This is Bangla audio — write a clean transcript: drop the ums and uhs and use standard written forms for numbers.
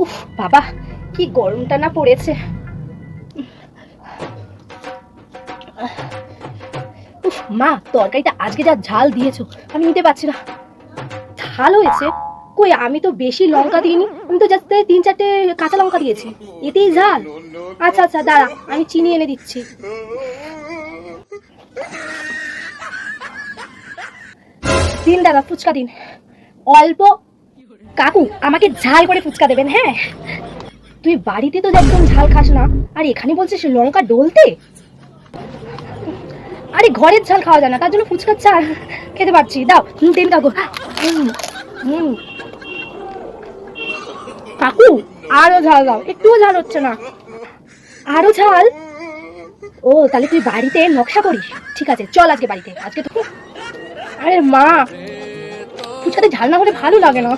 উফ বাবা, কি গরমটা না পড়েছে। উফ মা, তরকারিটা আজকে যা ঝাল দিয়েছো আমি নিতে পারছি না। ঝাল হয়েছে? কই, আমি তো বেশি লঙ্কা দিইনি, আমি তো জাস্ট 3-4টে কাঁচা লঙ্কা দিয়েছি, এতেই ঝাল? আচ্ছা আচ্ছা, দাঁড়া আমি চিনি এনে দিচ্ছি। দিন দাদা, ফুচকা দিন অল্প। কাকু, আমাকে ঝাল করে ফুচকা দেবেন। হ্যাঁ, তুই বাড়িতে তো একদম ঝাল খাস না, আর এখানে বলছিস লঙ্কা ডলতে? আরে ঘরের ঝাল খাওয়া যায় না, তার জন্য ফুচকার ঝাল খেতে পারছি। দাও দিন কাকু। হুম হুম। কাকু, আরো ঝাল দাও, একটুও ঝাল হচ্ছে না। আরো ঝাল? ও, তাহলে তুই বাড়িতে নকশা করিস। ঠিক আছে, চল আজকে বাড়িতে, আজকে তো। আরে মা, ফুচকাতে ঝাল না হলে ভালো লাগে না।